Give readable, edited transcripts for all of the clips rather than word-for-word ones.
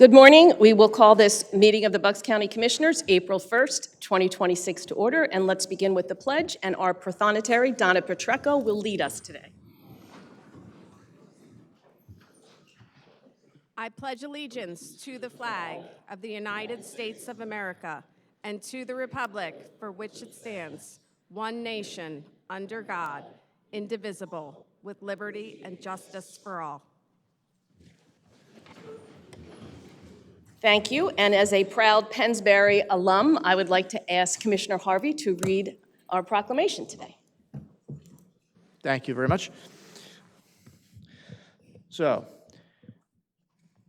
Good morning. We will call this meeting of the Bucks County Commissioners, April 1st, 2026 to order, and let's begin with the pledge, and our prothonotary, Donna Petrecco, will lead us today. I pledge allegiance to the flag of the United States of America and to the republic for which it stands, one nation, under God, indivisible, with liberty and justice for all. Thank you, and as a proud Pennsbury alum, I would like to ask Commissioner Harvey to read our proclamation today. Thank you very much. So,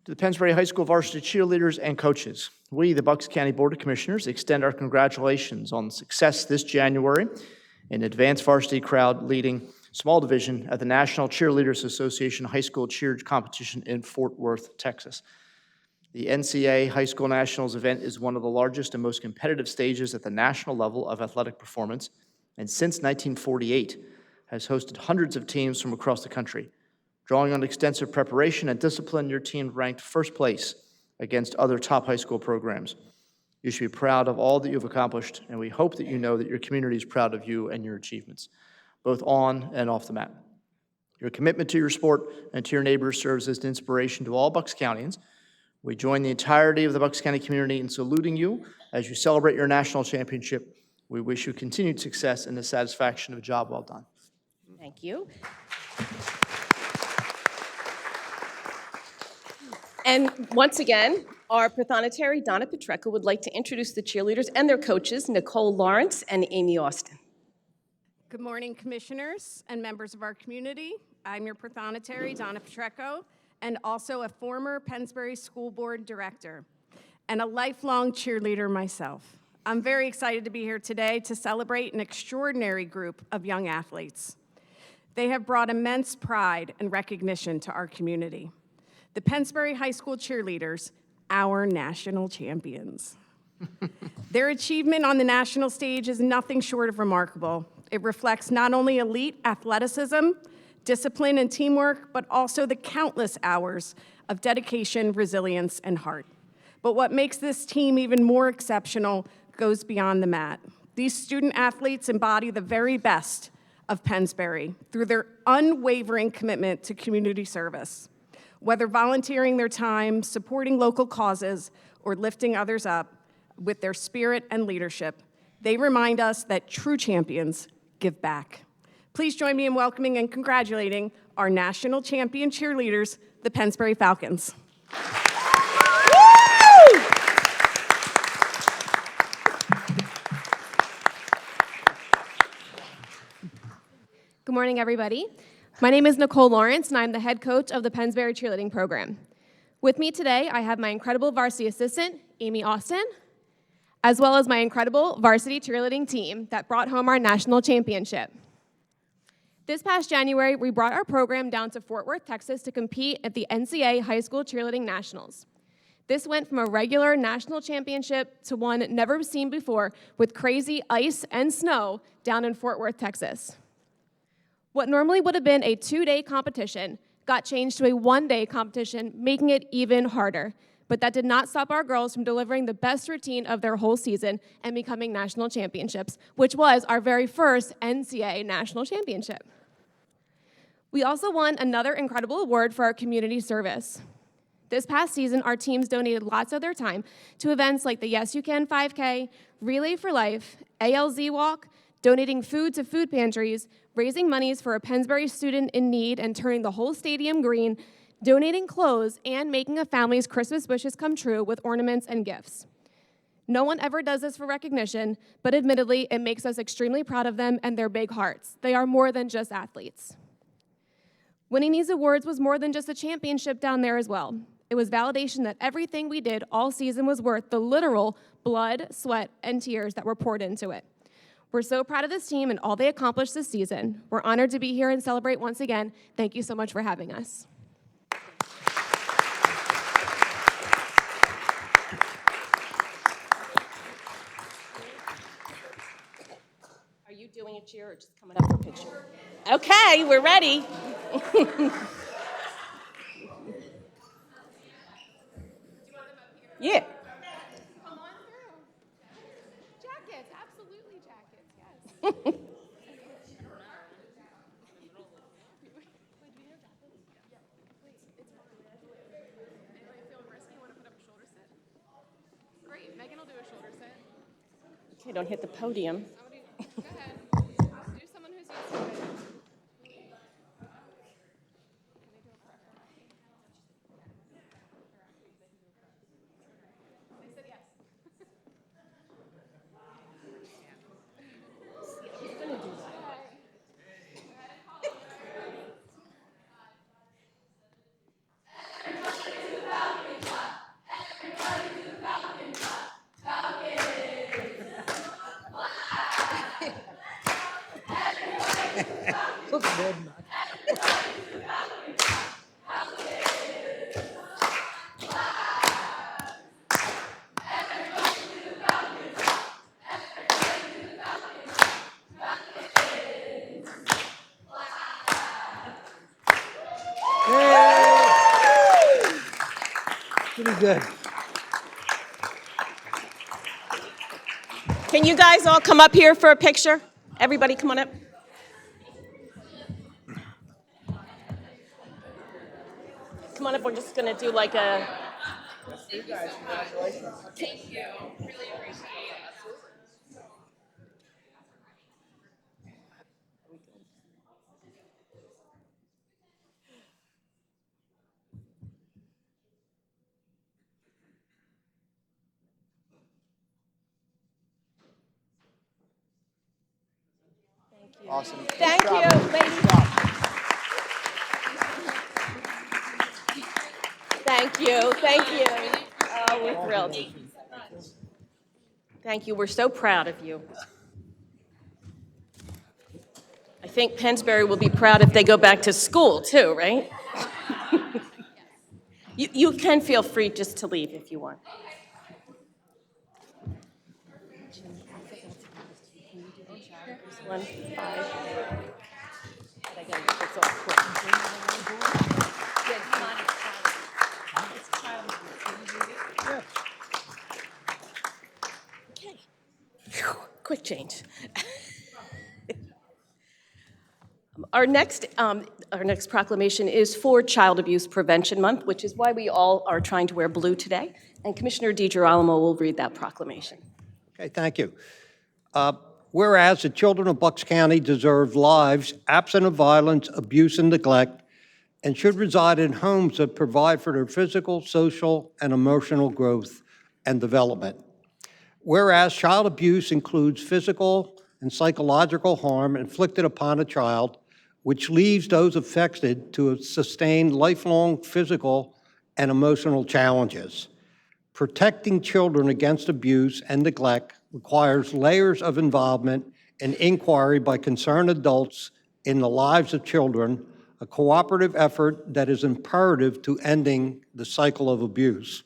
to the Pennsbury High School varsity cheerleaders and coaches, we, the Bucks County Board of Commissioners, extend our congratulations on success this January in advanced varsity crowd leading small division at the National Cheerleaders Association High School Cheer Competition in Fort Worth, Texas. The NCAA High School Nationals event is one of the largest and most competitive stages at the national level of athletic performance, and since 1948 has hosted hundreds of teams from across the country. Drawing on extensive preparation and discipline, your team ranked first place against other top high school programs. You should be proud of all that you've accomplished, and we hope that you know that your community is proud of you and your achievements, both on and off the mat. Your commitment to your sport and to your neighbors serves as an inspiration to all Bucks Countyans. We join the entirety of the Bucks County community in saluting you as you celebrate your national championship. We wish you continued success and the satisfaction of a job well done. Thank you. And once again, our prothonotary, Donna Petrecco, would like to introduce the cheerleaders and their coaches, Nicole Lawrence and Amy Austin. Good morning, commissioners and members of our community. I'm your prothonotary, Donna Petrecco, and also a former Pennsbury School Board director and a lifelong cheerleader myself. I'm very excited to be here today to celebrate an extraordinary group of young athletes. They have brought immense pride and recognition to our community. The Pennsbury High School cheerleaders, our national champions. Their achievement on the national stage is nothing short of remarkable. It reflects not only elite athleticism, discipline and teamwork, but also the countless hours of dedication, resilience, and heart. But what makes this team even more exceptional goes beyond the mat. These student athletes embody the very best of Pennsbury through their unwavering commitment to community service. Whether volunteering their time, supporting local causes, or lifting others up with their spirit and leadership, they remind us that true champions give back. Please join me in welcoming and congratulating our national champion cheerleaders, the Pennsbury Falcons. Good morning, everybody. My name is Nicole Lawrence, and I'm the head coach of the Pennsbury cheerleading program. With me today, I have my incredible varsity assistant, Amy Austin, as well as my incredible varsity cheerleading team that brought home our national championship. This past January, we brought our program down to Fort Worth, Texas to compete at the NCAA High School Cheerleading Nationals. This went from a regular national championship to one never seen before with crazy ice and snow down in Fort Worth, Texas. What normally would have been a 2-day competition got changed to a 1-day competition, making it even harder. But that did not stop our girls from delivering the best routine of their whole season and becoming national championships, which was our very first NCAA national championship. We also won another incredible award for our community service. This past season, our teams donated lots of their time to events like the Yes You Can 5K, Relay for Life, ALZ Walk, donating food to food pantries, raising monies for a Pennsbury student in need and turning the whole stadium green, donating clothes, and making a family's Christmas wishes come true with ornaments and gifts. No one ever does this for recognition, but admittedly, it makes us extremely proud of them and their big hearts. They are more than just athletes. Winning these awards was more than just a championship down there as well. It was validation that everything we did all season was worth the literal blood, sweat, and tears that were poured into it. We're so proud of this team and all they accomplished this season. We're honored to be here and celebrate once again. Thank you so much for having us. Are you doing a cheer or just coming up for a picture? Okay, we're ready. Jackets, absolutely jackets, yes. Great, Megan will do a shoulder set. Okay, don't hit the podium. Go ahead. Do someone who's used to it. They said yes. Pretty good. Can you guys all come up here for a picture? Everybody come on up. Come on up, we're just gonna do like a... Awesome. Thank you, ladies. Thank you, thank you. Oh, we're thrilled. Thank you, we're so proud of you. I think Pennsbury will be proud if they go back to school too, right? You can feel free just to leave if you want. One, five. But I gotta get this all quick. Yeah, come on. Okay. Phew, quick change. Our next proclamation is for Child Abuse Prevention Month, which is why we all are trying to wear blue today. And Commissioner DiGirolamo will read that proclamation. Okay, thank you. Whereas the children of Bucks County deserve lives absent of violence, abuse, and neglect, and should reside in homes that provide for their physical, social, and emotional growth and development. Whereas child abuse includes physical and psychological harm inflicted upon a child, which leaves those affected to sustain lifelong physical and emotional challenges. Protecting children against abuse and neglect requires layers of involvement and inquiry by concerned adults in the lives of children, a cooperative effort that is imperative to ending the cycle of abuse.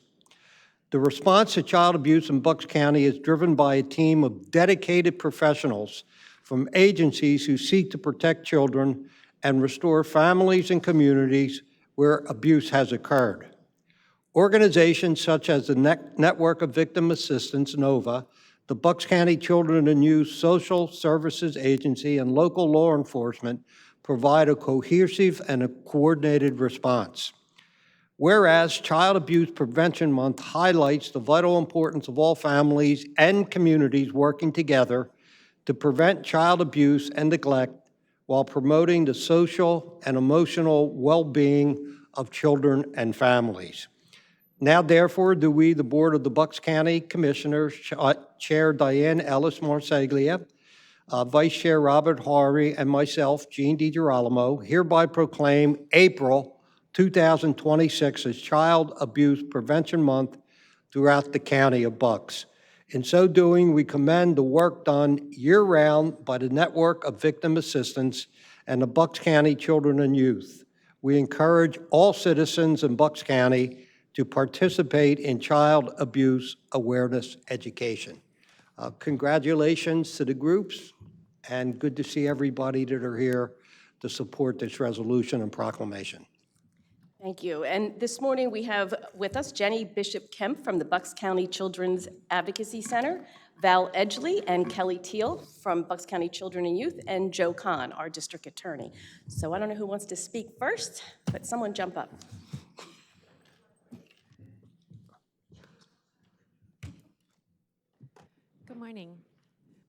The response to child abuse in Bucks County is driven by a team of dedicated professionals from agencies who seek to protect children and restore families and communities where abuse has occurred. Organizations such as the Network of Victim Assistance, NOVA, the Bucks County Children and Youth Social Services Agency, and local law enforcement provide a cohesive and a coordinated response. Whereas Child Abuse Prevention Month highlights the vital importance of all families and communities working together to prevent child abuse and neglect while promoting the social and emotional well-being of children and families. Now, therefore, do we, the Board of the Bucks County Commissioners, Chair Diane Ellis Marseglia, Vice Chair Robert Horry, and myself, Gene DiGirolamo, hereby proclaim April 2026 as Child Abuse Prevention Month throughout the County of Bucks. In so doing, we commend the work done year-round by the Network of Victim Assistance and the Bucks County Children and Youth. We encourage all citizens in Bucks County to participate in child abuse awareness education. Congratulations to the groups, and good to see everybody that are here to support this resolution and proclamation. Thank you. And this morning we have with us Jenny Bishop Kemp from the Bucks County Children's Advocacy Center, Val Edgley and Kelly Teal from Bucks County Children and Youth, and Joe Kahn, our district attorney. So I don't know who wants to speak first, but someone jump up. Good morning.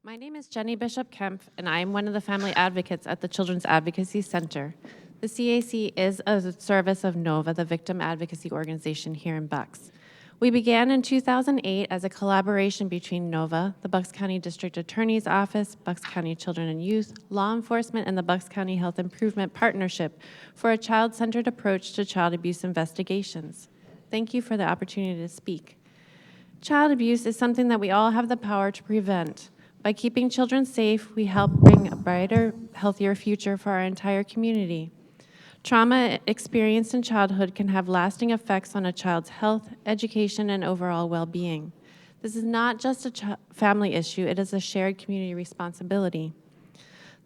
My name is Jenny Bishop Kemp, and I am one of the family advocates at the Children's Advocacy Center. The CAC is a service of NOVA, the victim advocacy organization here in Bucks. We began in 2008 as a collaboration between NOVA, the Bucks County District Attorney's Office, Bucks County Children and Youth, law enforcement, and the Bucks County Health Improvement Partnership for a child-centered approach to child abuse investigations. Thank you for the opportunity to speak. Child abuse is something that we all have the power to prevent. By keeping children safe, we help bring a brighter, healthier future for our entire community. Trauma experienced in childhood can have lasting effects on a child's health, education, and overall well-being. This is not just a family issue, it is a shared community responsibility.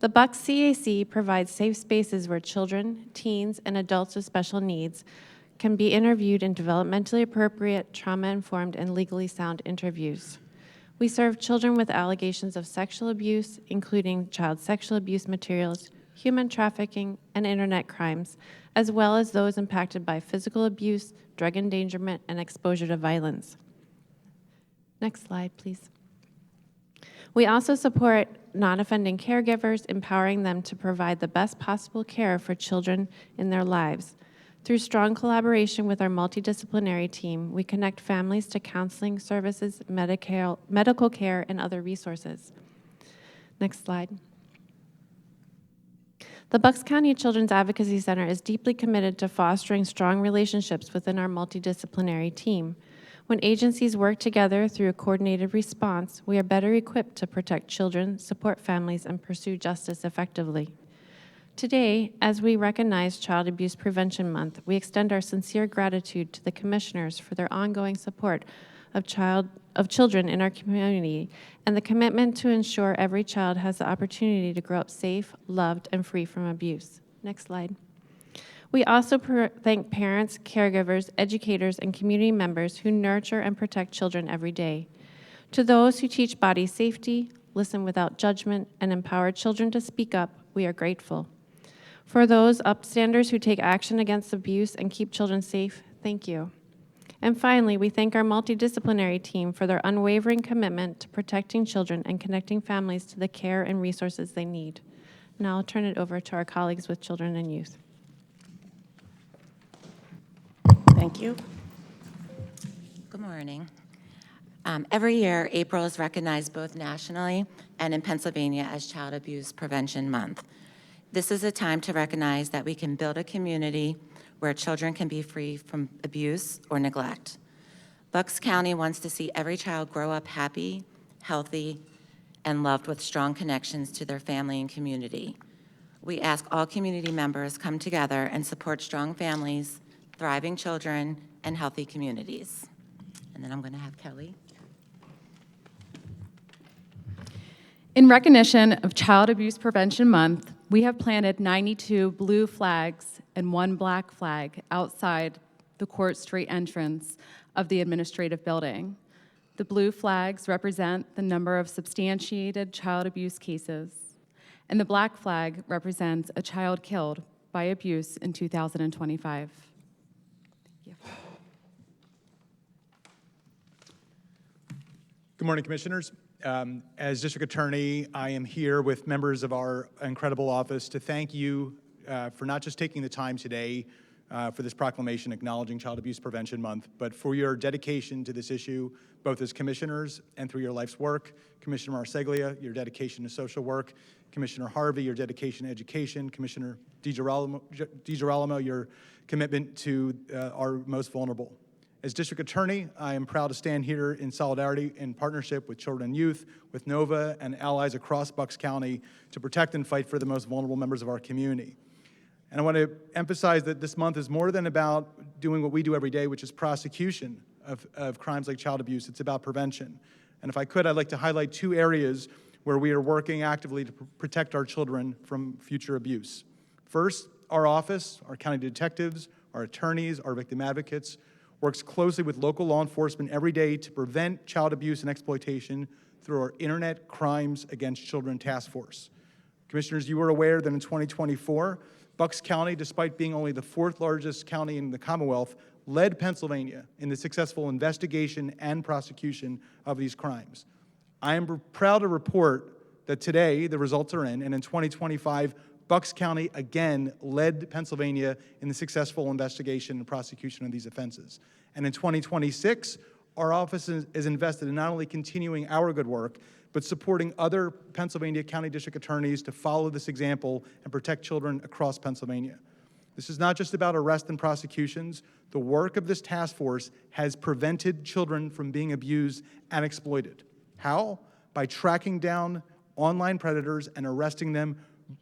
The Bucks CAC provides safe spaces where children, teens, and adults with special needs can be interviewed in developmentally appropriate, trauma-informed, and legally sound interviews. We serve children with allegations of sexual abuse, including child sexual abuse materials, human trafficking, and internet crimes, as well as those impacted by physical abuse, drug endangerment, and exposure to violence. Next slide, please. We also support non-offending caregivers, empowering them to provide the best possible care for children in their lives. Through strong collaboration with our multidisciplinary team, we connect families to counseling services, medical care, and other resources. Next slide. The Bucks County Children's Advocacy Center is deeply committed to fostering strong relationships within our multidisciplinary team. When agencies work together through a coordinated response, we are better equipped to protect children, support families, and pursue justice effectively. Today, as we recognize Child Abuse Prevention Month, we extend our sincere gratitude to the commissioners for their ongoing support of children in our community and the commitment to ensure every child has the opportunity to grow up safe, loved, and free from abuse. Next slide. We also thank parents, caregivers, educators, and community members who nurture and protect children every day. To those who teach body safety, listen without judgment, and empower children to speak up, we are grateful. For those upstanders who take action against abuse and keep children safe, thank you. And finally, we thank our multidisciplinary team for their unwavering commitment to protecting children and connecting families to the care and resources they need. Now I'll turn it over to our colleagues with children and youth. Thank you. Good morning. Every year, April is recognized both nationally and in Pennsylvania as Child Abuse Prevention Month. This is a time to recognize that we can build a community where children can be free from abuse or neglect. Bucks County wants to see every child grow up happy, healthy, and loved with strong connections to their family and community. We ask all community members come together and support strong families, thriving children, and healthy communities. And then I'm going to have Kelly. In recognition of Child Abuse Prevention Month, we have planted 92 blue flags and 1 black flag outside the Court Street entrance of the administrative building. The blue flags represent the number of substantiated child abuse cases, and the black flag represents a child killed by abuse in 2025. Thank you. Good morning, Commissioners. As District Attorney, I am here with members of our incredible office to thank you for not just taking the time today for this proclamation acknowledging Child Abuse Prevention Month, but for your dedication to this issue, both as commissioners and through your life's work. Commissioner Marseglia, your dedication to social work. Commissioner Harvey, your dedication to education. Commissioner DiGirolamo, your commitment to our most vulnerable. As District Attorney, I am proud to stand here in solidarity and partnership with Children and Youth, with NOVA and allies across Bucks County to protect and fight for the most vulnerable members of our community. And I want to emphasize that this month is more than about doing what we do every day, which is prosecution of crimes like child abuse. It's about prevention. And if I could, I'd like to highlight 2 areas where we are working actively to protect our children from future abuse. First, our office, our county detectives, our attorneys, our victim advocates, works closely with local law enforcement every day to prevent child abuse and exploitation through our Internet Crimes Against Children Task Force. Commissioners, you are aware that in 2024, Bucks County, despite being only the fourth largest county in the Commonwealth, led Pennsylvania in the successful investigation and prosecution of these crimes. I am proud to report that today the results are in, and in 2025, Bucks County again led Pennsylvania in the successful investigation and prosecution of these offenses. And in 2026, our office is invested in not only continuing our good work, but supporting other Pennsylvania County District Attorneys to follow this example and protect children across Pennsylvania. This is not just about arrest and prosecutions. The work of this task force has prevented children from being abused and exploited. How? By tracking down online predators and arresting them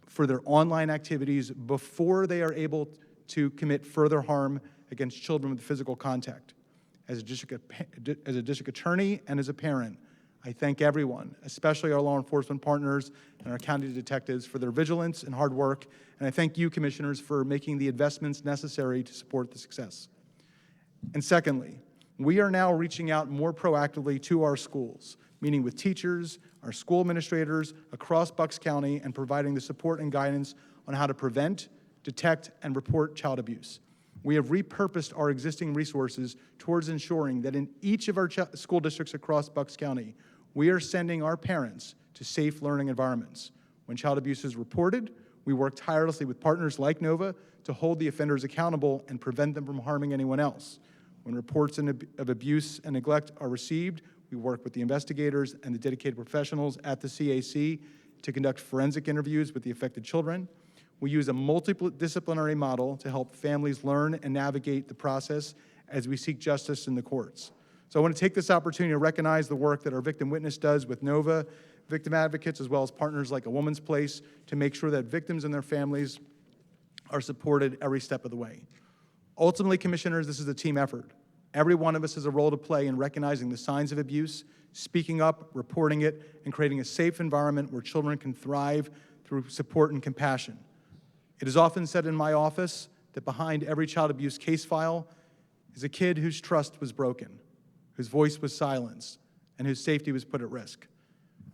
for their online activities before they are able to commit further harm against children with physical contact. As a district attorney and as a parent, I thank everyone, especially our law enforcement partners and our county detectives, for their vigilance and hard work, and I thank you, commissioners, for making the investments necessary to support the success. And secondly, we are now reaching out more proactively to our schools, meeting with teachers, our school administrators across Bucks County, and providing the support and guidance on how to prevent, detect, and report child abuse. We have repurposed our existing resources towards ensuring that in each of our school districts across Bucks County, we are sending our parents to safe learning environments. When child abuse is reported, we work tirelessly with partners like NOVA to hold the offenders accountable and prevent them from harming anyone else. When reports of abuse and neglect are received, we work with the investigators and the dedicated professionals at the CAC to conduct forensic interviews with the affected children. We use a multidisciplinary model to help families learn and navigate the process as we seek justice in the courts. So I want to take this opportunity to recognize the work that our victim witness does with NOVA, victim advocates, as well as partners like A Woman's Place, to make sure that victims and their families are supported every step of the way. Ultimately, commissioners, this is a team effort. Every one of us has a role to play in recognizing the signs of abuse, speaking up, reporting it, and creating a safe environment where children can thrive through support and compassion. It is often said in my office that behind every child abuse case file is a kid whose trust was broken, whose voice was silenced, and whose safety was put at risk.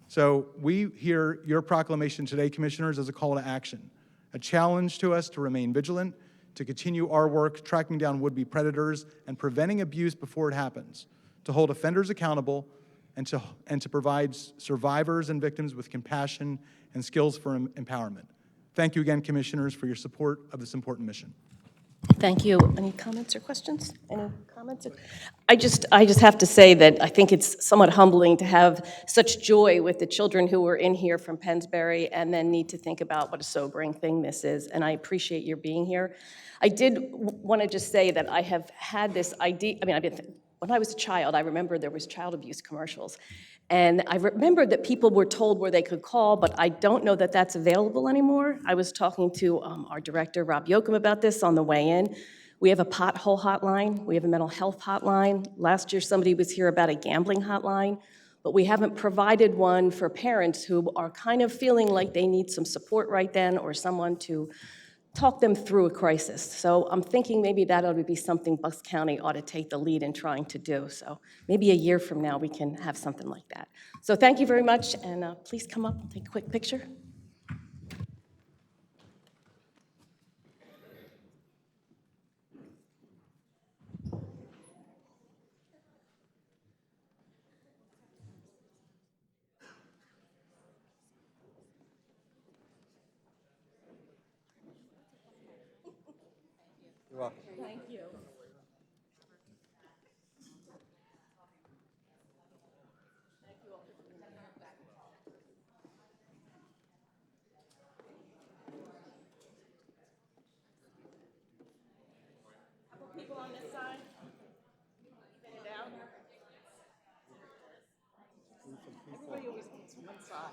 So we hear your proclamation today, commissioners, as a call to action, a challenge to us to remain vigilant, to continue our work tracking down would-be predators and preventing abuse before it happens, to hold offenders accountable, and to provide survivors and victims with compassion and skills for empowerment. Thank you again, commissioners, for your support of this important mission. Thank you. Any comments or questions? Any comments? I just have to say that I think it's somewhat humbling to have such joy with the children who were in here from Pennsbury and then need to think about what a sobering thing this is, and I appreciate your being here. I did want to just say that I have had this idea, when I was a child, I remember there was child abuse commercials. And I remember that people were told where they could call, but I don't know that that's available anymore. I was talking to our director, Rob Yoakum, about this on the way in. We have a pothole hotline. We have a mental health hotline. Last year, somebody was here about a gambling hotline, but we haven't provided one for parents who are kind of feeling like they need some support right then or someone to talk them through a crisis. So I'm thinking maybe that ought to be something Bucks County ought to take the lead in trying to do. So maybe a year from now we can have something like that. So thank you very much, and please come up and take a quick picture. You're welcome. Thank you. People on this side. Even it out. Everybody always wants one side.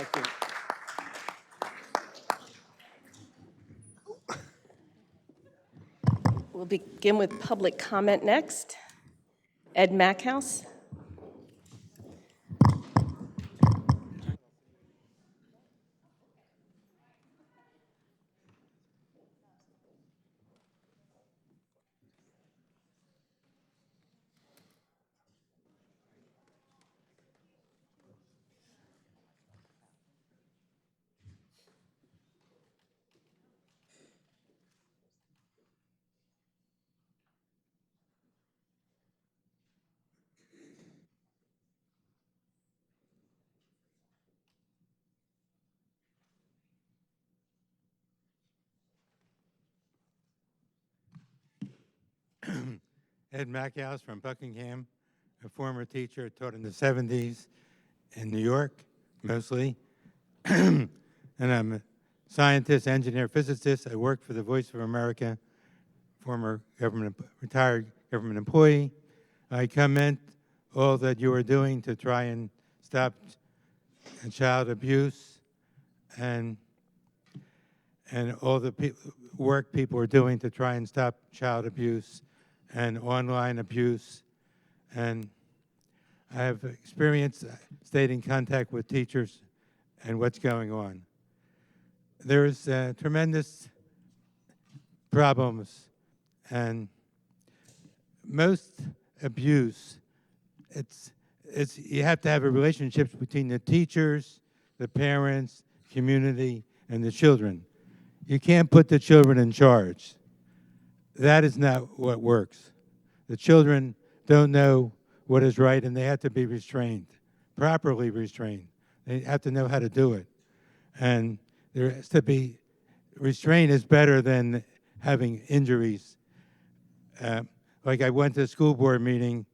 Thank you. We'll begin with public comment next. Ed Mackhouse. Ed Mackhouse from Buckingham, a former teacher, taught in the 70s in New York, mostly. And I'm a scientist, engineer, physicist. I worked for the Voice of America, former retired government employee. I commend all that you are doing to try and stop child abuse and all the work people are doing to try and stop child abuse and online abuse. And I have experience stayed in contact with teachers and what's going on. There's tremendous problems, and most abuse, you have to have a relationship between the teachers, the parents, community, and the children. You can't put the children in charge. That is not what works. The children don't know what is right, and they have to be restrained, properly restrained. They have to know how to do it. And there has to be, restraint is better than having injuries. Like I went to a school board meeting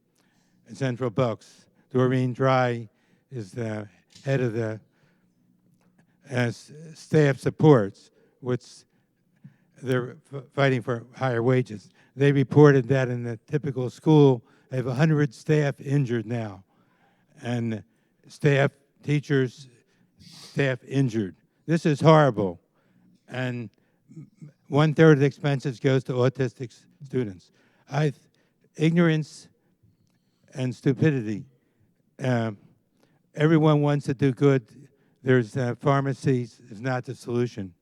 in Central Bucks. Doreen Dry is the head of the staff supports, which they're fighting for higher wages. They reported that in the typical school, they have 100 staff injured now. And staff, teachers, staff injured. This is horrible. And 1/3 of the expenses goes to autistic students. Ignorance and stupidity. Everyone wants to do good. There's pharmacies is not the solution.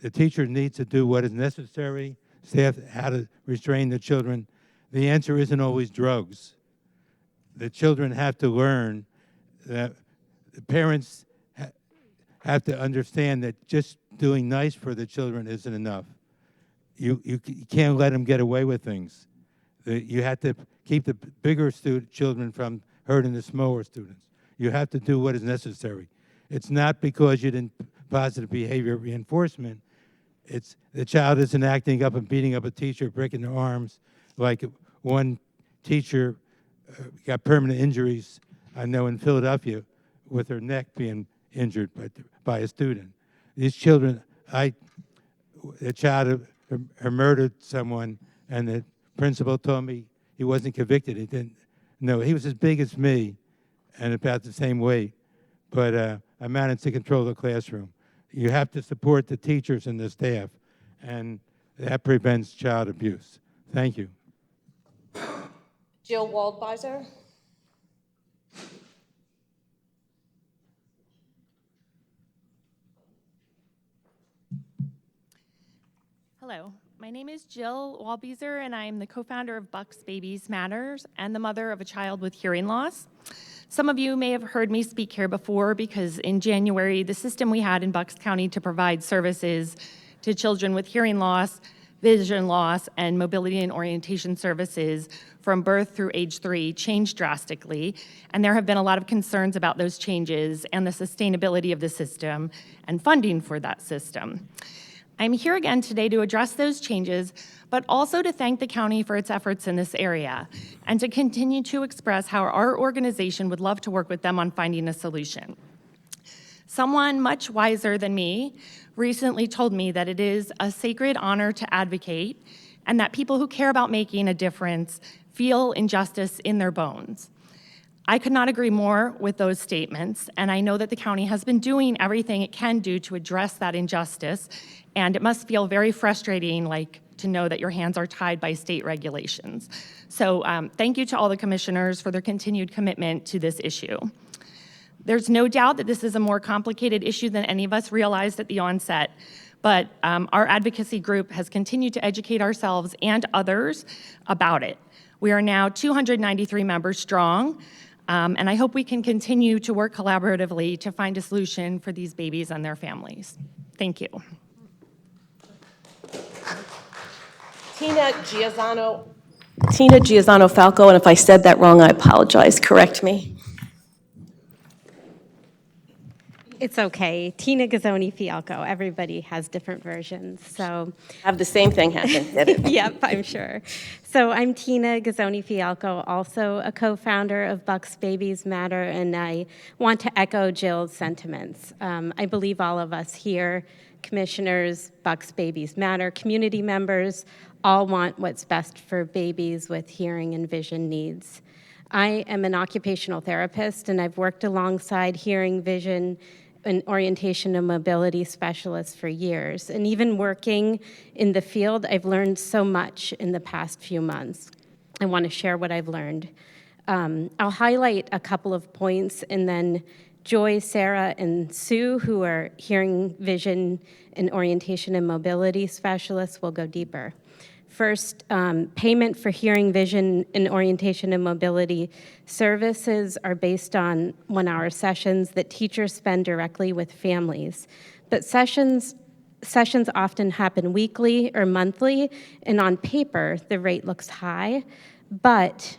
The teacher needs to do what is necessary. Staff how to restrain the children. The answer isn't always drugs. The children have to learn that the parents have to understand that just doing nice for the children isn't enough. You can't let them get away with things. You have to keep the bigger children from hurting the smaller students. You have to do what is necessary. It's not because you didn't positive behavior reinforcement. It's the child isn't acting up and beating up a teacher, breaking their arms. Like one teacher got permanent injuries, I know in Philadelphia, with her neck being injured by a student. These children, the child murdered someone, and the principal told me he wasn't convicted. He didn't know. He was as big as me and about the same weight, but I managed to control the classroom. You have to support the teachers and the staff, and that prevents child abuse. Thank you. Jill Waldbeiser. Hello, my name is Jill Waldbeiser, and I am the co-founder of Bucks Babies Matters and the mother of a child with hearing loss. Some of you may have heard me speak here before because in January, the system we had in Bucks County to provide services to children with hearing loss, vision loss, and mobility and orientation services from birth through age 3 changed drastically, and there have been a lot of concerns about those changes and the sustainability of the system and funding for that system. I'm here again today to address those changes, but also to thank the county for its efforts in this area and to continue to express how our organization would love to work with them on finding a solution. Someone much wiser than me recently told me that it is a sacred honor to advocate and that people who care about making a difference feel injustice in their bones. I could not agree more with those statements, and I know that the county has been doing everything it can do to address that injustice, and it must feel very frustrating, to know that your hands are tied by state regulations. So thank you to all the commissioners for their continued commitment to this issue. There's no doubt that this is a more complicated issue than any of us realized at the onset, but our advocacy group has continued to educate ourselves and others about it. We are now 293 members strong, and I hope we can continue to work collaboratively to find a solution for these babies and their families. Thank you. Tina Giazzano Falco, and if I said that wrong, I apologize. Correct me. It's okay. Tina Gazzoni Fialco. Everybody has different versions, so. Have the same thing happen, did it? Yep, I'm sure. So I'm Tina Gazzoni Fialco, also a co-founder of Bucks Babies Matter, and I want to echo Jill's sentiments. I believe all of us here, commissioners, Bucks Babies Matter, community members, all want what's best for babies with hearing and vision needs. I am an occupational therapist, and I've worked alongside hearing, vision, and orientation and mobility specialists for years. And even working in the field, I've learned so much in the past few months. I want to share what I've learned. I'll highlight a couple of points, and then Joy, Sarah, and Sue, who are hearing, vision, and orientation and mobility specialists, will go deeper. First, payment for hearing, vision, and orientation and mobility services are based on 1-hour sessions that teachers spend directly with families. But sessions often happen weekly or monthly, and on paper, the rate looks high, but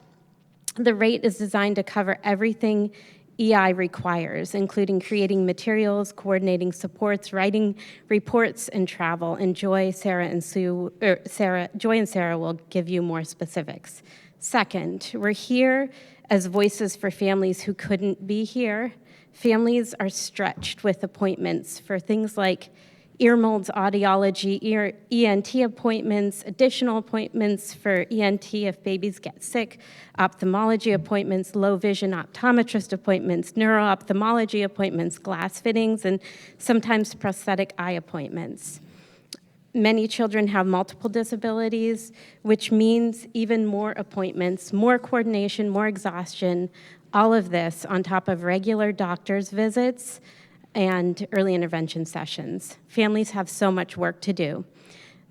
the rate is designed to cover everything EI requires, including creating materials, coordinating supports, writing reports, and travel. And Joy, Sarah, and Sarah will give you more specifics. Second, we're here as voices for families who couldn't be here. Families are stretched with appointments for things like ear molds, audiology, ENT appointments, additional appointments for ENT if babies get sick, ophthalmology appointments, low vision optometrist appointments, neuro-ophthalmology appointments, glass fittings, and sometimes prosthetic eye appointments. Many children have multiple disabilities, which means even more appointments, more coordination, more exhaustion, all of this on top of regular doctor's visits and early intervention sessions. Families have so much work to do.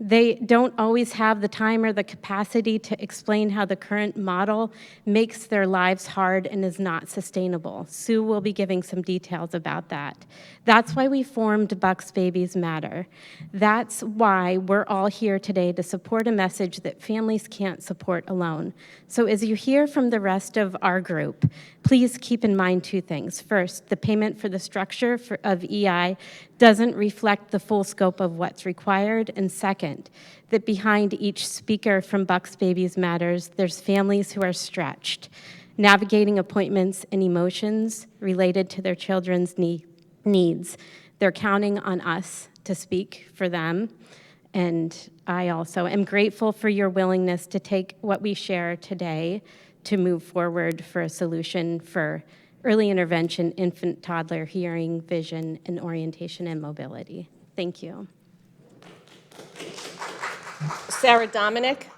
They don't always have the time or the capacity to explain how the current model makes their lives hard and is not sustainable. Sue will be giving some details about that. That's why we formed Bucks Babies Matter. That's why we're all here today to support a message that families can't support alone. So as you hear from the rest of our group, please keep in mind 2 things. First, the payment for the structure of EI doesn't reflect the full scope of what's required. And second, that behind each speaker from Bucks Babies Matters, there's families who are stretched, navigating appointments and emotions related to their children's needs. They're counting on us to speak for them. And I also am grateful for your willingness to take what we share today to move forward for a solution for early intervention, infant, toddler, hearing, vision, and orientation and mobility. Thank you. Sarah Dominic.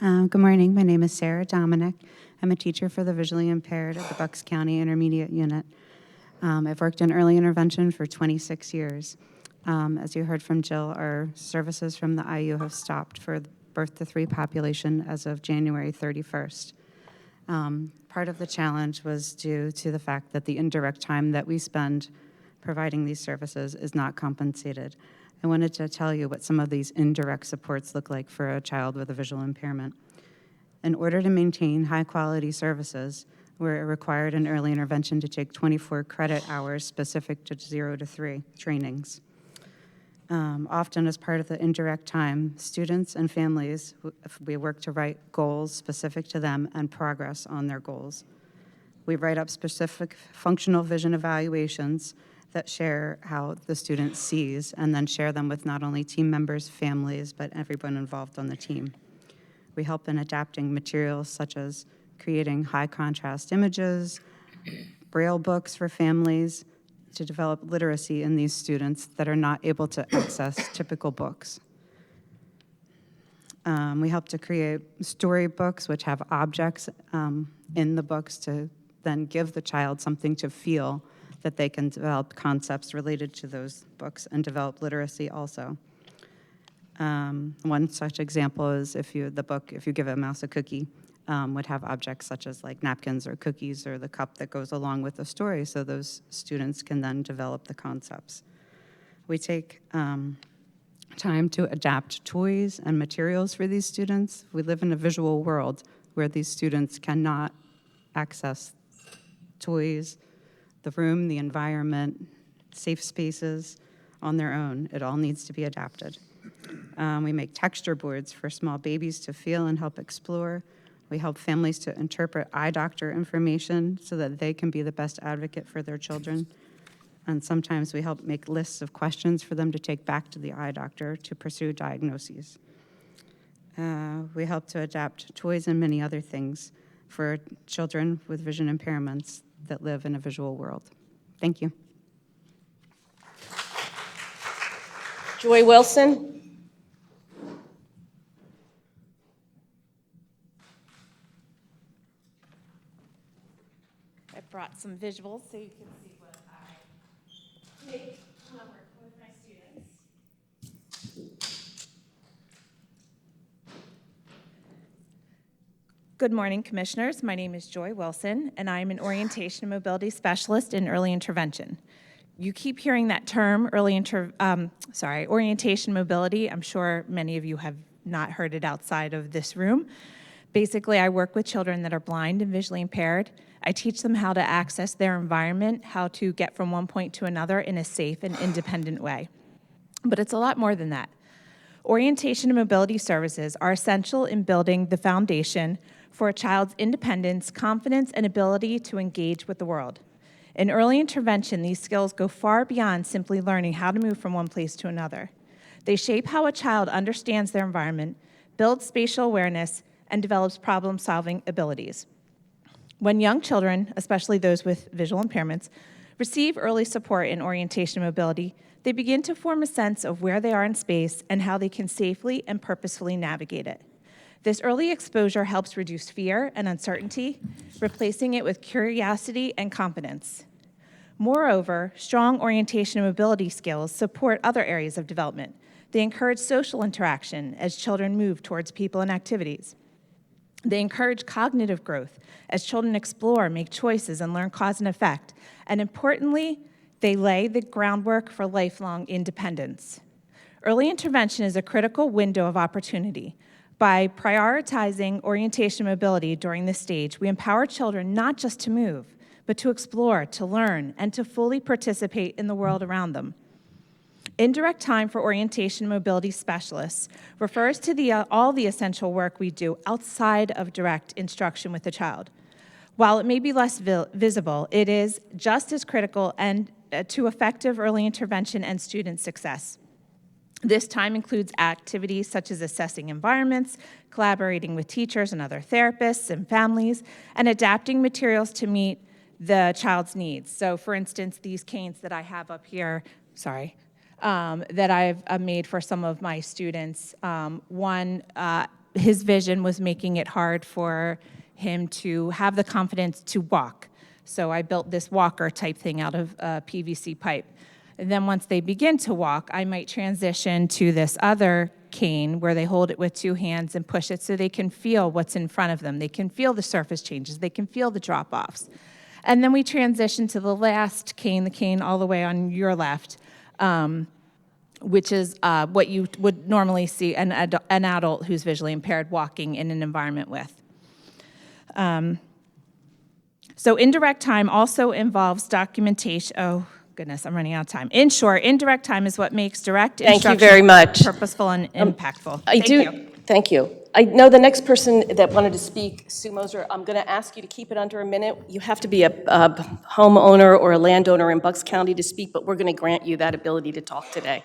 Good morning. My name is Sarah Dominic. I'm a teacher for the visually impaired at the Bucks County Intermediate Unit. I've worked in early intervention for 26 years. As you heard from Jill, our services from the IU have stopped for the birth to 3 population as of January 31st. Part of the challenge was due to the fact that the indirect time that we spend providing these services is not compensated. I wanted to tell you what some of these indirect supports look like for a child with a visual impairment. In order to maintain high-quality services, we're required in early intervention to take 24 credit hours specific to 0 to 3 trainings. Often as part of the indirect time, students and families, we work to write goals specific to them and progress on their goals. We write up specific functional vision evaluations that share how the student sees and then share them with not only team members, families, but everyone involved on the team. We help in adapting materials such as creating high contrast images, Braille books for families, to develop literacy in these students that are not able to access typical books. We help to create storybooks which have objects in the books to then give the child something to feel that they can develop concepts related to those books and develop literacy also. One such example is if you give a mouse a cookie, would have objects such as like napkins or cookies or the cup that goes along with the story, so those students can then develop the concepts. We take time to adapt toys and materials for these students. We live in a visual world where these students cannot access toys, the room, the environment, safe spaces on their own. It all needs to be adapted. We make texture boards for small babies to feel and help explore. We help families to interpret eye doctor information so that they can be the best advocate for their children. And sometimes we help make lists of questions for them to take back to the eye doctor to pursue diagnoses. We help to adapt toys and many other things for children with vision impairments that live in a visual world. Thank you. Joy Wilson. I brought some visuals so you can see what I make when I'm working with my students. Good morning, Commissioners. My name is Joy Wilson, and I'm an orientation and mobility specialist in early intervention. You keep hearing that term, orientation mobility. I'm sure many of you have not heard it outside of this room. Basically, I work with children that are blind and visually impaired. I teach them how to access their environment, how to get from one point to another in a safe and independent way. But it's a lot more than that. Orientation and mobility services are essential in building the foundation for a child's independence, confidence, and ability to engage with the world. In early intervention, these skills go far beyond simply learning how to move from one place to another. They shape how a child understands their environment, builds spatial awareness, and develops problem-solving abilities. When young children, especially those with visual impairments, receive early support in orientation and mobility, they begin to form a sense of where they are in space and how they can safely and purposefully navigate it. This early exposure helps reduce fear and uncertainty, replacing it with curiosity and confidence. Moreover, strong orientation and mobility skills support other areas of development. They encourage social interaction as children move towards people and activities. They encourage cognitive growth as children explore, make choices, and learn cause and effect. And importantly, they lay the groundwork for lifelong independence. Early intervention is a critical window of opportunity. By prioritizing orientation and mobility during this stage, we empower children not just to move, but to explore, to learn, and to fully participate in the world around them. Indirect time for orientation and mobility specialists refers to all the essential work we do outside of direct instruction with the child. While it may be less visible, it is just as critical and to effective early intervention and student success. This time includes activities such as assessing environments, collaborating with teachers and other therapists and families, and adapting materials to meet the child's needs. So for instance, these canes that I have up here, that I've made for some of my students. His vision was making it hard for him to have the confidence to walk. So I built this walker type thing out of PVC pipe. And then once they begin to walk, I might transition to this other cane where they hold it with two hands and push it so they can feel what's in front of them. They can feel the surface changes. They can feel the drop-offs. And then we transition to the last cane, the cane all the way on your left, which is what you would normally see an adult who's visually impaired walking in an environment with. So indirect time also involves documentation. Oh, goodness, I'm running out of time. In short, indirect time is what makes direct instruction very much. purposeful and impactful. Thank you. I know the next person that wanted to speak, Sue Moser, I'm going to ask you to keep it under a minute. You have to be a homeowner or a landowner in Bucks County to speak, but we're going to grant you that ability to talk today.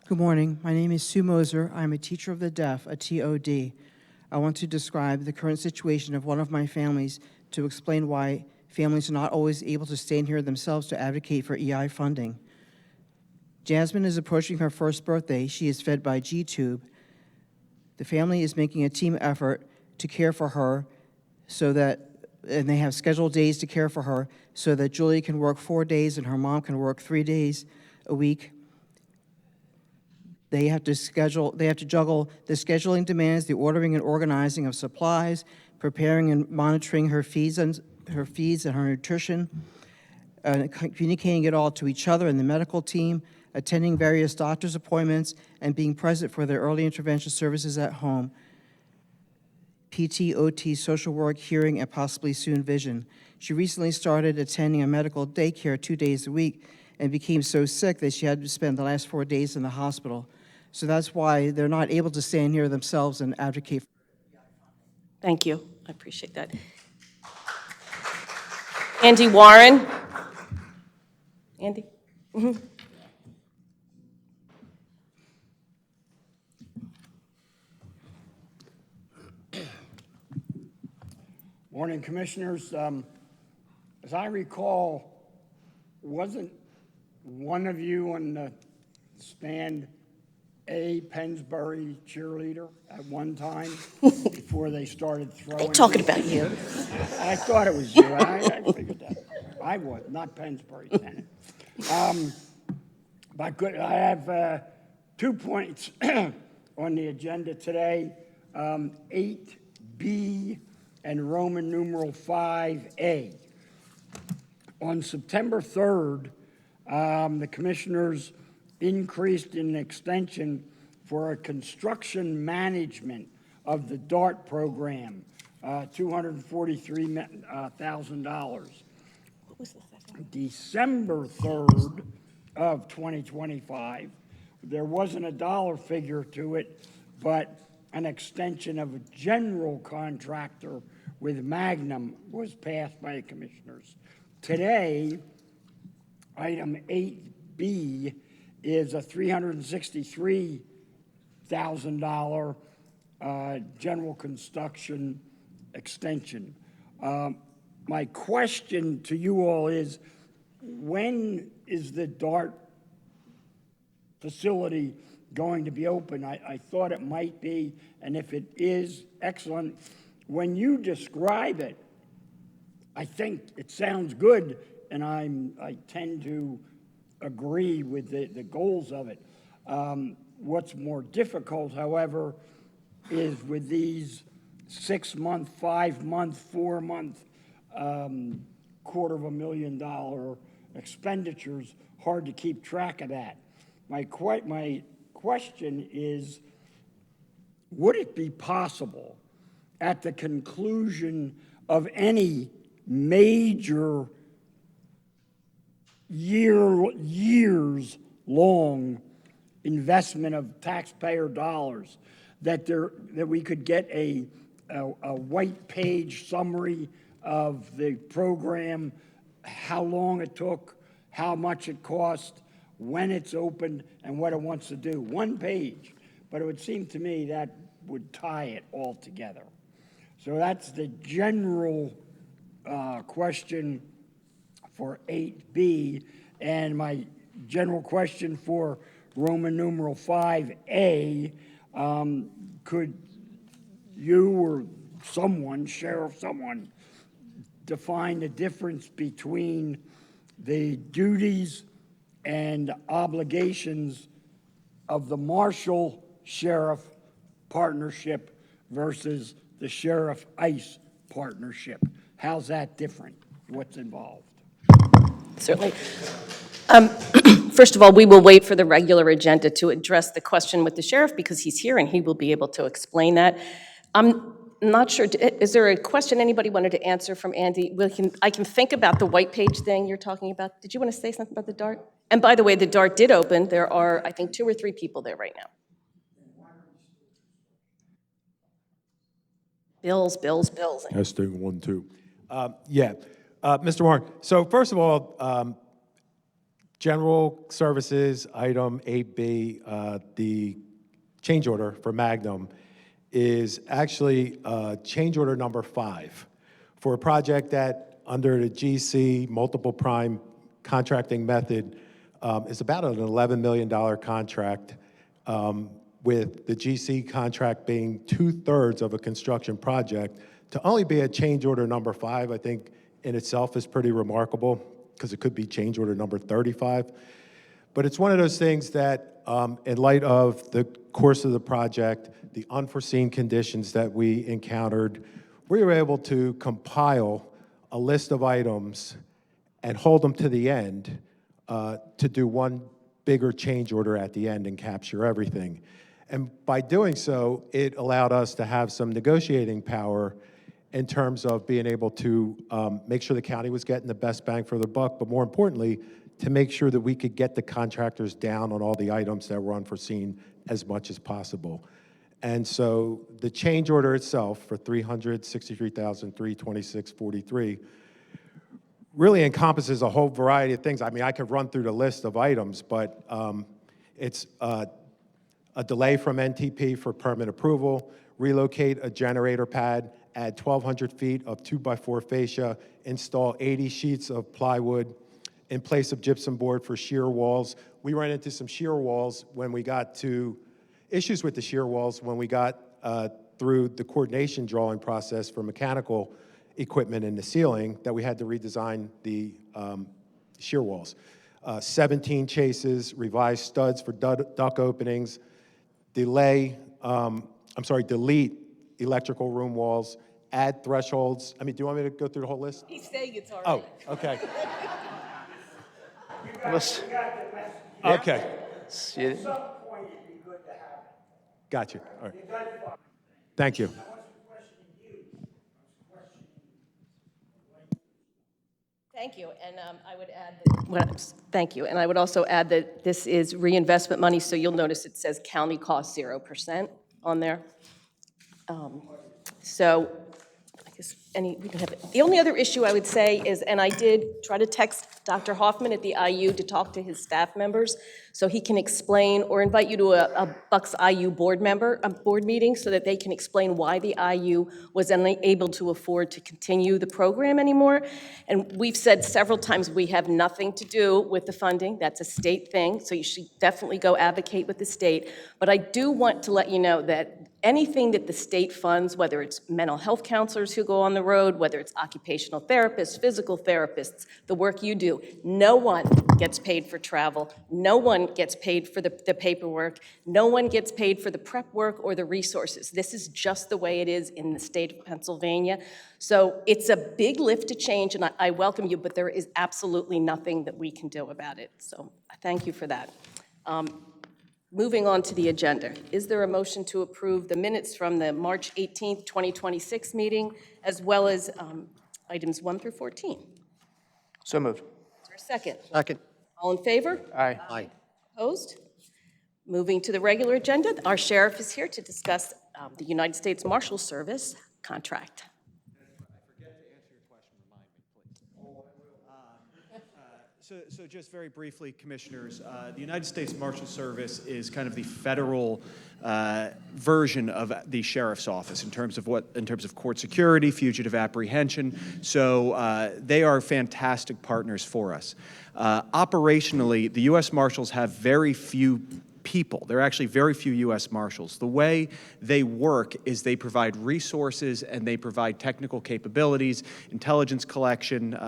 Good morning. My name is Sue Moser. I'm a teacher of the deaf, a TOD. I want to describe the current situation of one of my families to explain why families are not always able to stand here themselves to advocate for EI funding. Jasmine is approaching her first birthday. She is fed by G-Tube. The family is making a team effort to care for her and they have scheduled days to care for her so that Julie can work 4 days and her mom can work 3 days a week. They have to juggle the scheduling demands, the ordering and organizing of supplies, preparing and monitoring her feeds and her nutrition, communicating it all to each other and the medical team, attending various doctor's appointments, and being present for their early intervention services at home, PT, OT, social work, hearing, and possibly soon vision. She recently started attending a medical daycare 2 days a week and became so sick that she had to spend the last 4 days in the hospital. So that's why they're not able to stand here themselves and advocate. Thank you. I appreciate that. Andy Warren. Andy? Mm-hmm. Morning, Commissioners. As I recall, wasn't one of you on the stand a Pennsbury cheerleader at one time before they started throwing? They're talking about you. I thought it was you. I figured that. I was, not Pennsbury Tenant. But I have 2 points on the agenda today, 8B and Roman numeral 5A. On September 3rd, the Commissioners increased an extension for a construction management of the DART program, $243,000. What was the second? December 3rd of 2025, there wasn't a dollar figure to it, but an extension of a general contractor with Magnum was passed by the Commissioners. Today, item 8B is a $363,000 general construction extension. My question to you all is, when is the DART facility going to be open? I thought it might be, and if it is, excellent. When you describe it, I think it sounds good, and I tend to agree with the goals of it. What's more difficult, however, is with these 6-month, 5-month, 4-month, $250,000 expenditures, hard to keep track of that. My question is, would it be possible at the conclusion of any major years-long investment of taxpayer dollars that we could get a white page summary of the program, how long it took, how much it cost, when it's opened, and what it wants to do? 1 page, but it would seem to me that would tie it all together. So that's the general question for 8B, and my general question for Roman numeral 5A, could you or someone, sheriff, someone, define the difference between the duties and obligations of the Marshall-Sheriff partnership versus the Sheriff-ICE partnership? How's that different? What's involved? Certainly. First of all, we will wait for the regular agenda to address the question with the sheriff because he's here and he will be able to explain that. not sure, is there a question anybody wanted to answer from Andy? I can think about the white page thing you're talking about. Did you want to say something about the DART? And by the way, the DART did open. There are, I think, 2 or 3 people there right now. Bills. Testing 1, 2. Mr. Warren, so first of all, general services, item 8B, the change order for Magnum is actually change order number 5 for a project that under the GC multiple prime contracting method is about an $11 million contract, with the GC contract being 2/3 of a construction project. To only be at change order number 5, I think in itself is pretty remarkable, because it could be change order number 35. But it's one of those things that, in light of the course of the project, the unforeseen conditions that we encountered, we were able to compile a list of items and hold them to the end to do one bigger change order at the end and capture everything. And by doing so, it allowed us to have some negotiating power in terms of being able to make sure the county was getting the best bang for the buck, but more importantly, to make sure that we could get the contractors down on all the items that were unforeseen as much as possible. And so the change order itself for $363,326.43 really encompasses a whole variety of things. I mean, I could run through the list of items, but it's a delay from NTP for permit approval, relocate a generator pad, add 1,200 feet of 2x4 fascia, install 80 sheets of plywood in place of gypsum board for shear walls. We ran into some shear walls when we got to, issues with the shear walls when we got through the coordination drawing process for mechanical equipment in the ceiling, that we had to redesign the shear walls. 17 chases, revised studs for duct openings, delete electrical room walls, add thresholds. I mean, do you want me to go through the whole list? He's saying it's all right. Oh, okay. Listen. Okay. Yeah. Got you. All right. Thank you. Thank you, and I would add thank you, and I would also add that this is reinvestment money, so you'll notice it says county cost 0% on there. So I guess we can have it. The only other issue I would say is, and I did try to text Dr. Hoffman at the IU to talk to his staff members so he can explain, or invite you to a Bucks IU board meeting so that they can explain why the IU was unable to afford to continue the program anymore. And we've said several times we have nothing to do with the funding. That's a state thing, so you should definitely go advocate with the state. But I do want to let you know that anything that the state funds, whether it's mental health counselors who go on the road, whether it's occupational therapists, physical therapists, the work you do, no one gets paid for travel, no one gets paid for the paperwork, no one gets paid for the prep work or the resources. This is just the way it is in the state of Pennsylvania. So it's a big lift to change, and I welcome you, but there is absolutely nothing that we can do about it. So I thank you for that. Moving on to the agenda, is there a motion to approve the minutes from the March 18th, 2026 meeting, as well as items 1 through 14? So moved. Is there a second? Second. All in favor? Aye. Aye. Opposed? Moving to the regular agenda, our sheriff is here to discuss the United States Marshal Service contract. So just very briefly, Commissioners, the United States Marshal Service is kind of the federal version of the Sheriff's Office in terms of court security, fugitive apprehension. So they are fantastic partners for us. Operationally, the U.S. Marshals have very few people. There are actually very few U.S. Marshals. The way they work is they provide resources and they provide technical capabilities, intelligence collection,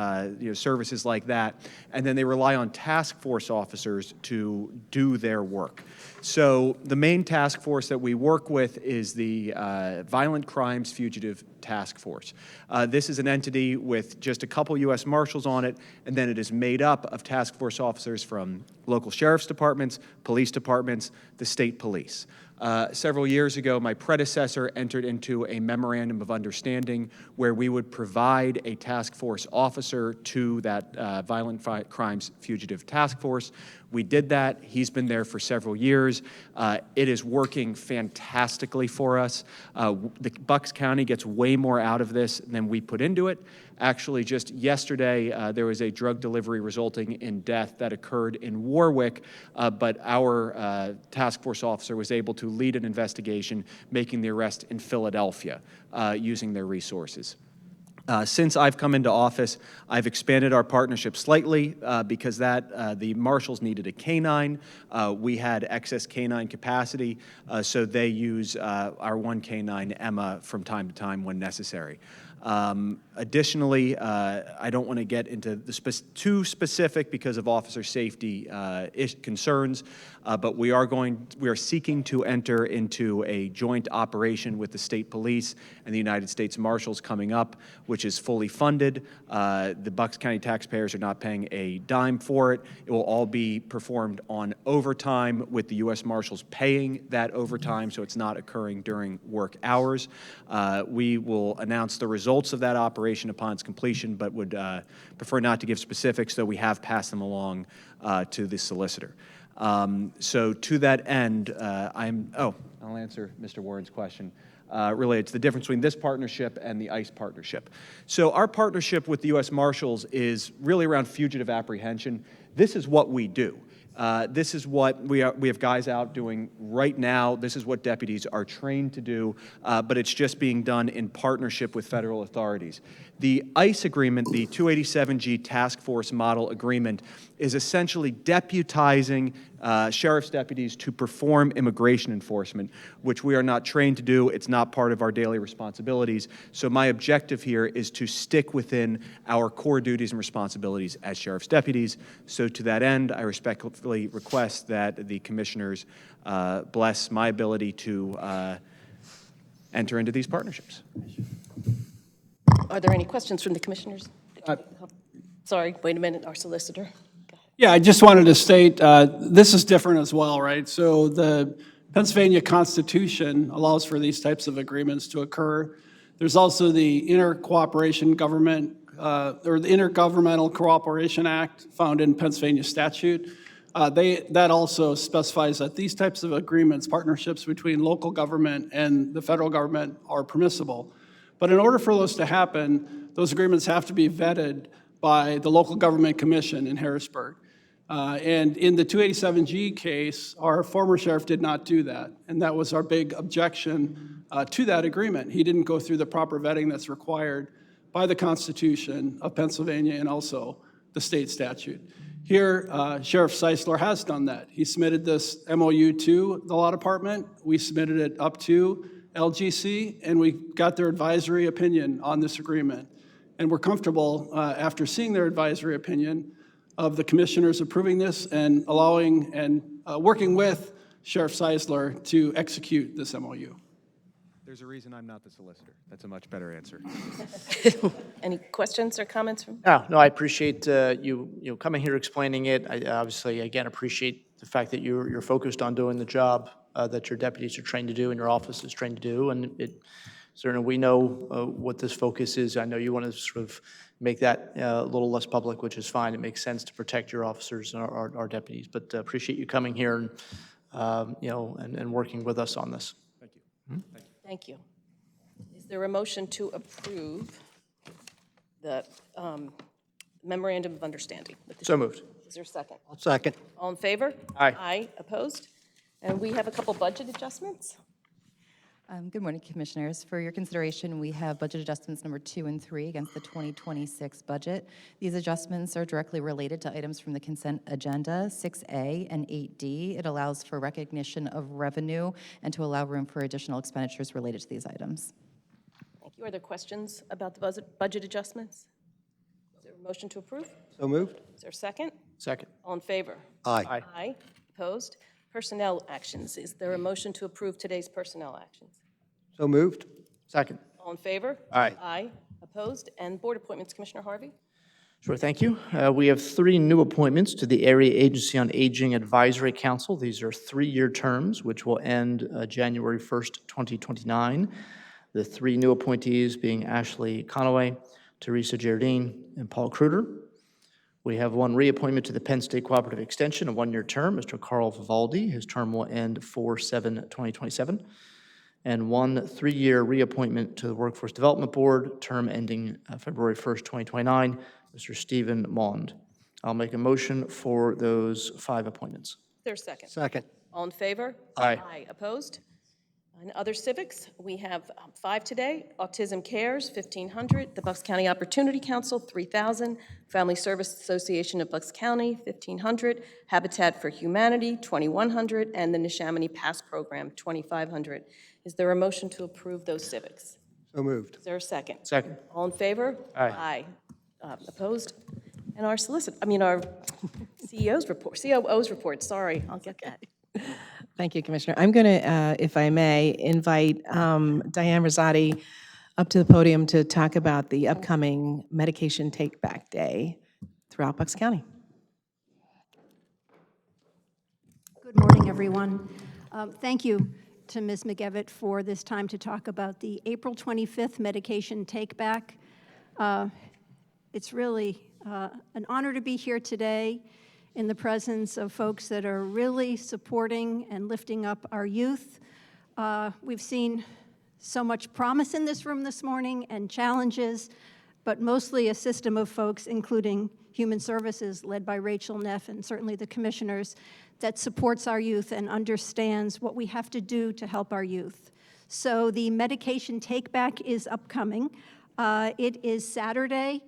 services like that, and then they rely on task force officers to do their work. So the main task force that we work with is the Violent Crimes Fugitive Task Force. This is an entity with just a couple U.S. Marshals on it, and then it is made up of task force officers from local sheriff's departments, police departments, the state police. Several years ago, my predecessor entered into a memorandum of understanding where we would provide a task force officer to that Violent Crimes Fugitive Task Force. We did that. He's been there for several years. It is working fantastically for us. The Bucks County gets way more out of this than we put into it. Actually, just yesterday, there was a drug delivery resulting in death that occurred in Warwick, but our task force officer was able to lead an investigation, making the arrest in Philadelphia, using their resources. Since I've come into office, I've expanded our partnership slightly because the marshals needed a canine. We had excess canine capacity, so they use our one canine, Emma, from time to time when necessary. Additionally, I don't want to get into the too specific because of officer safety concerns, but we are seeking to enter into a joint operation with the state police and the United States Marshals coming up, which is fully funded. The Bucks County taxpayers are not paying a dime for it. It will all be performed on overtime with the U.S. Marshals paying that overtime, so it's not occurring during work hours. We will announce the results of that operation upon its completion, but would prefer not to give specifics, though we have passed them along to the solicitor. So to that end, I'll answer Mr. Warren's question related to the difference between this partnership and the ICE partnership. So our partnership with the U.S. Marshals is really around fugitive apprehension. This is what we do. This is what we have guys out doing right now. This is what deputies are trained to do, but it's just being done in partnership with federal authorities. The ICE agreement, the 287G Task Force Model Agreement, is essentially deputizing sheriff's deputies to perform immigration enforcement, which we are not trained to do. It's not part of our daily responsibilities. So my objective here is to stick within our core duties and responsibilities as sheriff's deputies. So to that end, I respectfully request that the commissioners bless my ability to enter into these partnerships. Are there any questions from the commissioners? Sorry, wait a minute, our solicitor. Yeah, I just wanted to state, this is different as well, right? So the Pennsylvania Constitution allows for these types of agreements to occur. There's also the Intergovernmental Cooperation Act found in Pennsylvania statute. That also specifies that these types of agreements, partnerships between local government and the federal government, are permissible. But in order for those to happen, those agreements have to be vetted by the local government commission in Harrisburg. And in the 287G case, our former sheriff did not do that. And that was our big objection to that agreement. He didn't go through the proper vetting that's required by the Constitution of Pennsylvania and also the state statute. Here, Sheriff Seisler has done that. He submitted this MOU to the law department. We submitted it up to LGC, and we got their advisory opinion on this agreement. And we're comfortable, after seeing their advisory opinion, of the commissioners approving this and allowing and working with Sheriff Seisler to execute this MOU. There's a reason I'm not the solicitor. That's a much better answer. Any questions or comments from? No, I appreciate you coming here explaining it. I obviously, again, appreciate the fact that you're focused on doing the job that your deputies are trained to do and your office is trained to do. And certainly we know what this focus is. I know you want to sort of make that a little less public, which is fine. It makes sense to protect your officers and our deputies. But appreciate you coming here and and working with us on this. Thank you. Mm-hmm. Thank you. Is there a motion to approve the memorandum of understanding? So moved. Is there a second? I'll second. All in favor? Aye. Aye. Opposed? And we have a couple budget adjustments. Good morning, Commissioners. For your consideration, we have budget adjustments number 2 and 3 against the 2026 budget. These adjustments are directly related to items from the consent agenda, 6A and 8D. It allows for recognition of revenue and to allow room for additional expenditures related to these items. Thank you. Are there questions about the budget adjustments? Is there a motion to approve? So moved. Is there a second? Second. All in favor? Aye. Aye. Aye. Opposed? Personnel actions. Is there a motion to approve today's personnel actions? So moved. Second. All in favor? Aye. Aye. Opposed? And board appointments, Commissioner Harvey? Sure, thank you. We have 3 new appointments to the Area Agency on Aging Advisory Council. These are 3-year terms, which will end January 1st, 2029. The 3 new appointees being Ashley Conaway, Teresa Jardine, and Paul Kruder. We have 1 reappointment to the Penn State Cooperative Extension, a 1-year term, Mr. Carl Vivaldi. His term will end 4/7/2027. And 1 3-year reappointment to the Workforce Development Board, term ending February 1st, 2029, Mr. Stephen Mond. I'll make a motion for those 5 appointments. Is there a second? Second. All in favor? Aye. Opposed? And other civics, we have 5 today. Autism Cares, $1,500. The Bucks County Opportunity Council, $3,000. Family Service Association of Bucks County, $1,500. Habitat for Humanity, $2,100. And the Neshaminy Pass Program, $2,500. Is there a motion to approve those civics? So moved. Is there a second? Second. All in favor? Aye. Opposed? And our our COO's report, sorry, I'll get that. Thank you, Commissioner. I'm going to, if I may, invite Diane Rosati up to the podium to talk about the upcoming Medication Take Back Day throughout Bucks County. Good morning, everyone. Thank you to Ms. McGevitt for this time to talk about the April 25th Medication Take Back. It's really an honor to be here today in the presence of folks that are really supporting and lifting up our youth. We've seen so much promise in this room this morning and challenges, but mostly a system of folks, including Human Services, led by Rachel Neff, and certainly the commissioners, that supports our youth and understands what we have to do to help our youth. So the Medication Take Back is upcoming. It is Saturday,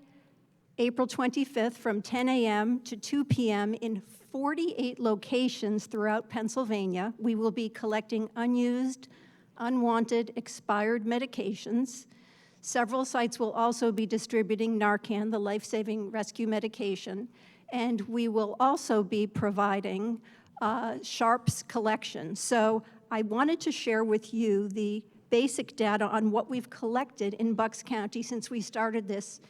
April 25th from 10 a.m. to 2 p.m. in 48 locations throughout Pennsylvania. We will be collecting unused, unwanted, expired medications. Several sites will also be distributing Narcan, the life-saving rescue medication, and we will also be providing Sharps collection. So I wanted to share with you the basic data on what we've collected in Bucks County since we started this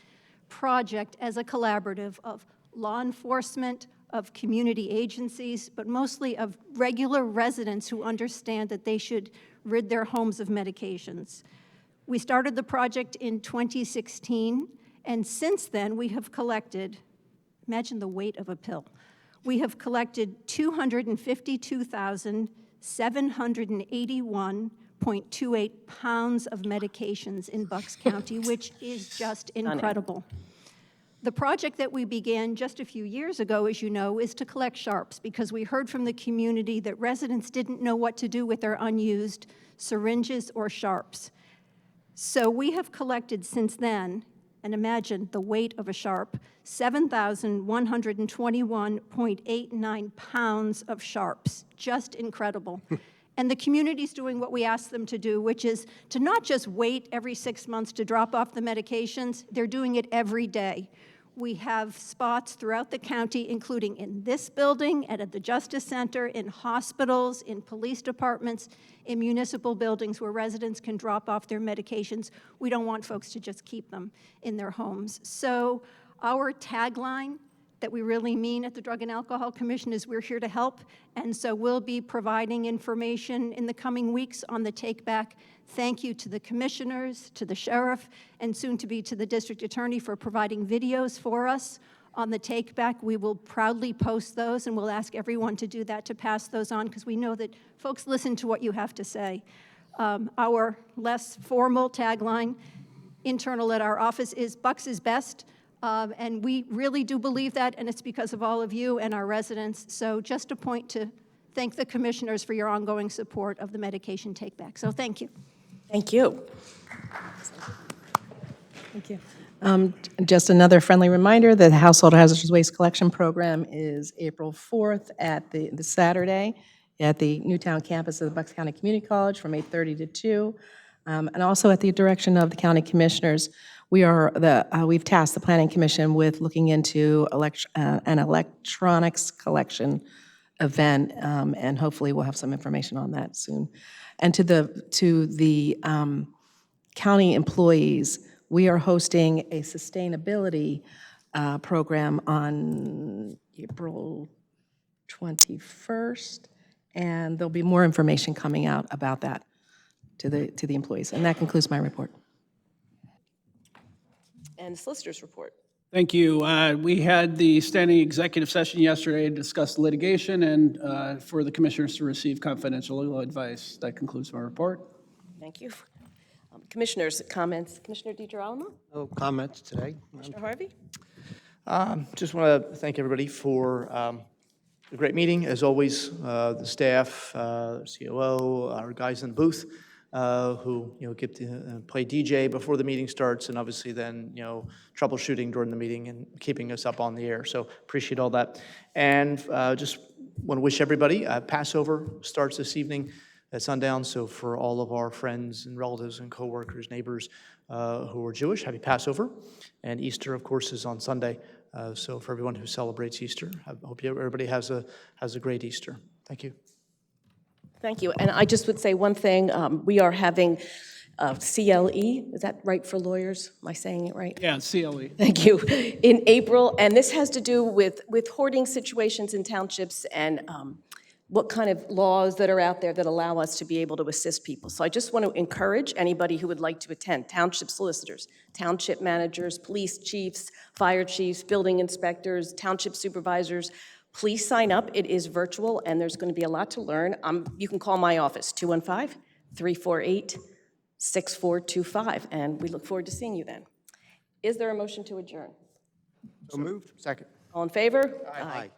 project as a collaborative of law enforcement, of community agencies, but mostly of regular residents who understand that they should rid their homes of medications. We started the project in 2016, and since then we have collected, imagine the weight of a pill, we have collected 252,781.28 pounds of medications in Bucks County, which is just incredible. The project that we began just a few years ago, as you know, is to collect Sharps because we heard from the community that residents didn't know what to do with their unused syringes or Sharps. So we have collected since then, and imagine the weight of a Sharp, 7,121.89 pounds of Sharps. Just incredible. And the community's doing what we asked them to do, which is to not just wait every 6 months to drop off the medications, they're doing it every day. We have spots throughout the county, including in this building and at the Justice Center, in hospitals, in police departments, in municipal buildings where residents can drop off their medications. We don't want folks to just keep them in their homes. So our tagline that we really mean at the Drug and Alcohol Commission is we're here to help, and so we'll be providing information in the coming weeks on the take back. Thank you to the commissioners, to the sheriff, and soon to be to the district attorney for providing videos for us on the take back. We will proudly post those, and we'll ask everyone to do that, to pass those on, because we know that folks listen to what you have to say. Our less formal tagline, internal at our office, is Bucks is best. And we really do believe that, and it's because of all of you and our residents. So just a point to thank the commissioners for your ongoing support of the medication take back. So thank you. Thank you. Thank you. Just another friendly reminder, the Household Hazardous Waste Collection Program is April 4th at the Saturday at the Newtown campus of the Bucks County Community College from 8:30 to 2. And also at the direction of the county commissioners, we've tasked the Planning Commission with looking into an electronics collection event, and hopefully we'll have some information on that soon. And to the county employees, we are hosting a sustainability program on April 21st, and there'll be more information coming out about that to the employees. And that concludes my report. And the solicitor's report. Thank you. We had the standing executive session yesterday to discuss litigation and for the commissioners to receive confidential legal advice. That concludes my report. Thank you. Commissioners, comments? Commissioner DiGirolamo? No comments today. Commissioner Harvey? Just want to thank everybody for a great meeting. As always, the staff, COO, our guys in the booth, who get to play DJ before the meeting starts, and obviously then troubleshooting during the meeting and keeping us up on the air. So appreciate all that, and just want to wish everybody Passover starts this evening at sundown. So for all of our friends and relatives and coworkers, neighbors who are Jewish, happy Passover, and Easter, of course, is on Sunday. So for everyone who celebrates Easter, I hope everybody has a great Easter. Thank you. Thank you. And I just would say one thing. We are having CLE, is that right for lawyers? Am I saying it right? Yeah, CLE. Thank you. In April, and this has to do with hoarding situations in townships and what kind of laws that are out there that allow us to be able to assist people. So I just want to encourage anybody who would like to attend, township solicitors, township managers, police chiefs, fire chiefs, building inspectors, township supervisors, please sign up. It is virtual, and there's going to be a lot to learn. You can call my office, 215-348-6425, and we look forward to seeing you then. Is there a motion to adjourn? So moved. Second. All in favor? Aye.